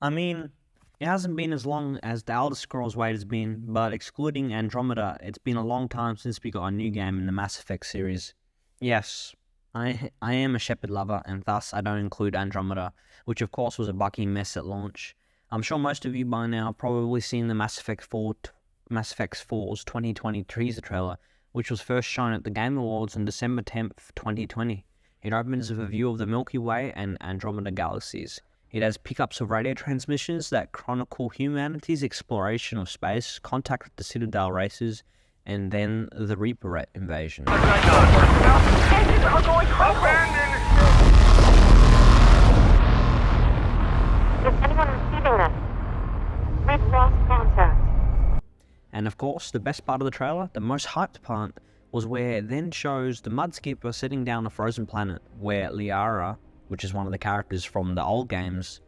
I mean, it hasn't been as long as the Elder Scrolls wait has been, but excluding Andromeda, it's been a long time since we got a new game in the Mass Effect series. Yes, I am a Shepard lover, and thus I don't include Andromeda, which of course was a buggy mess at launch. I'm sure most of you by now have probably seen the Mass Effect 4's 2020 teaser trailer, which was first shown at the Game Awards on December 10th, 2020. It opens with a view of the Milky Way and Andromeda galaxies. It has pickups of radio transmissions that chronicle humanity's exploration of space, contact with the Citadel races, and then the Reaper invasion. Engines are going abandoned! Is anyone receiving this? We've lost contact. And of course, the best part of the trailer, the most hyped part, was where it then shows the Mudskipper sitting down a frozen planet where Liara, which is one of the characters from the old games,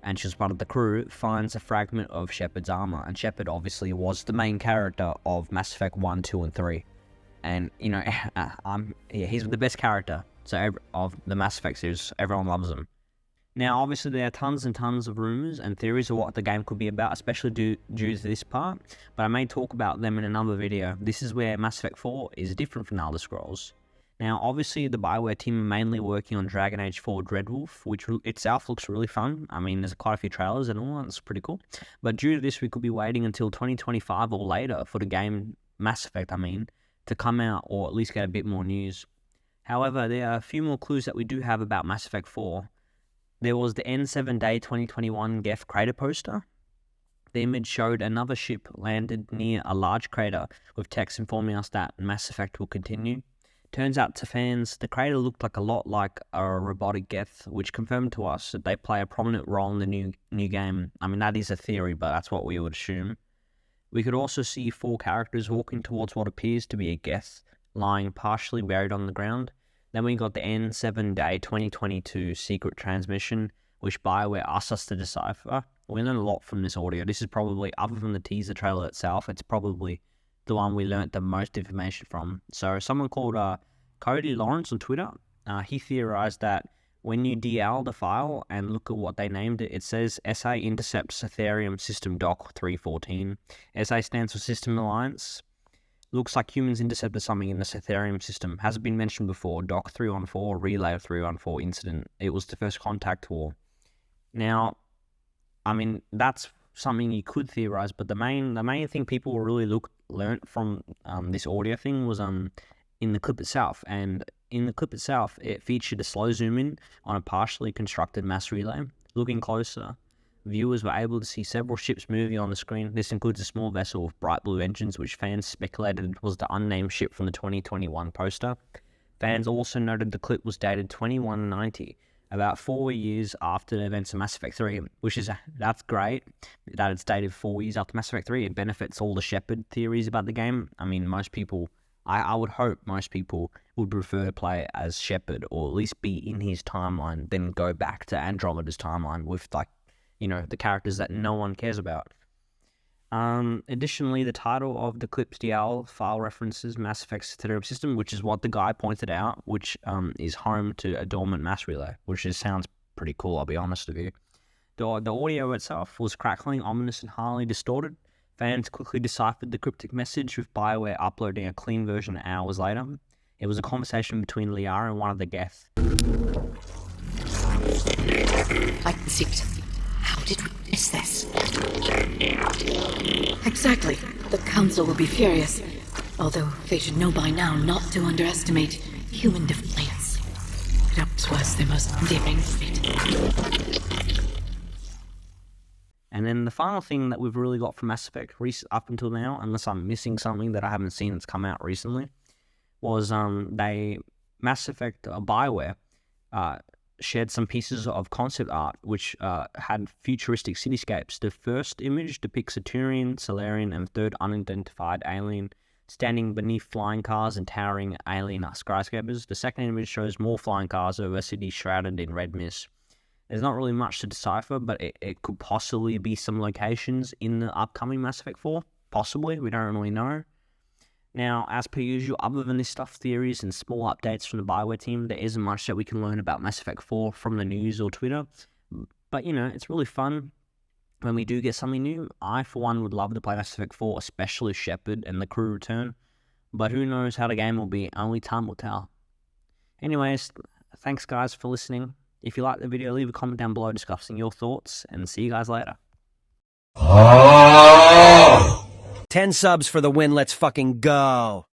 and she's part of the crew, finds a fragment of Shepard's armor. And Shepard obviously was the main character of Mass Effect 1, 2, and 3. And, you know, he's the best character of the Mass Effect series. Everyone loves him. Now, obviously, there are tons and tons of rumors and theories of what the game could be about, especially due to this part, but I may talk about them in another video. This is where Mass Effect 4 is different from Elder Scrolls. Now, obviously, the BioWare team are mainly working on Dragon Age 4 Dreadwolf, which itself looks really fun. I mean, there's quite a few trailers and all, that's pretty cool. But due to this, we could be waiting until 2025 or later for the game, Mass Effect, to come out, or at least get a bit more news. However, there are a few more clues that we do have about Mass Effect 4. There was the N7 Day 2021 Geth crater poster. The image showed another ship landed near a large crater, with text informing us that Mass Effect will continue. Turns out to fans, the crater looked a lot like a robotic Geth, which confirmed to us that they play a prominent role in the new game. I mean, that is a theory, but that's what we would assume. We could also see 4 characters walking towards what appears to be a Geth, lying partially buried on the ground. Then we got the N7 Day 2022 secret transmission, which BioWare asked us to decipher. We learned a lot from this audio. This is probably, other than the teaser trailer itself, it's probably the one we learnt the most information from. So someone called Cody Lawrence on Twitter, he theorized that when you DL the file and look at what they named it, it says SA intercepts Ethereum System Doc 314. SA stands for System Alliance. Looks like humans intercepted something in this Ethereum system. Hasn't been mentioned before. Doc 314, Relay 314 incident. It was the first contact war. Now, I mean, that's something you could theorize, but the main thing people really learnt from this audio thing was in the clip itself. And in the clip itself, it featured a slow zoom in on a partially constructed mass relay. Looking closer, viewers were able to see several ships moving on the screen. This includes a small vessel with bright blue engines, which fans speculated was the unnamed ship from the 2021 poster. Fans also noted the clip was dated 2190, about 4 years after the events of Mass Effect 3, that's great that it's dated 4 years after Mass Effect 3. It benefits all the Shepard theories about the game. I mean, most people, I would hope most people would prefer to play as Shepard, or at least be in his timeline, than go back to Andromeda's timeline with, the characters that no one cares about. Additionally, the title of the clip's DL file references Mass Effect's Ethereum system, which is what the guy pointed out, which is home to a dormant mass relay, which just sounds pretty cool, I'll be honest with you. The audio itself was crackling, ominous, and highly distorted. Fans quickly deciphered the cryptic message, with BioWare uploading a clean version hours later. It was a conversation between Liara and one of the Geth. I can see it. How did we miss this? Exactly. The Council will be furious. Although they should know by now not to underestimate human defiance. Perhaps was the most endearing trait. And then the final thing that we've really got from Mass Effect up until now, unless I'm missing something that I haven't seen that's come out recently, was Mass Effect BioWare shared some pieces of concept art which had futuristic cityscapes. The first image depicts a Turian, Solarian, and third unidentified alien standing beneath flying cars and towering alien skyscrapers. The second image shows more flying cars over a city shrouded in red mist. There's not really much to decipher, but it could possibly be some locations in the upcoming Mass Effect 4. Possibly, we don't really know. Now, as per usual, other than this stuff, theories and small updates from the BioWare team, there isn't much that we can learn about Mass Effect 4 from the news or Twitter. But, you know, it's really fun when we do get something new. I, for one, would love to play Mass Effect 4, especially Shepard and the crew return. But who knows how the game will be, only time will tell. Anyways, thanks guys for listening. If you liked the video, leave a comment down below discussing your thoughts, and see you guys later. 10 subs for the win, let's fucking go.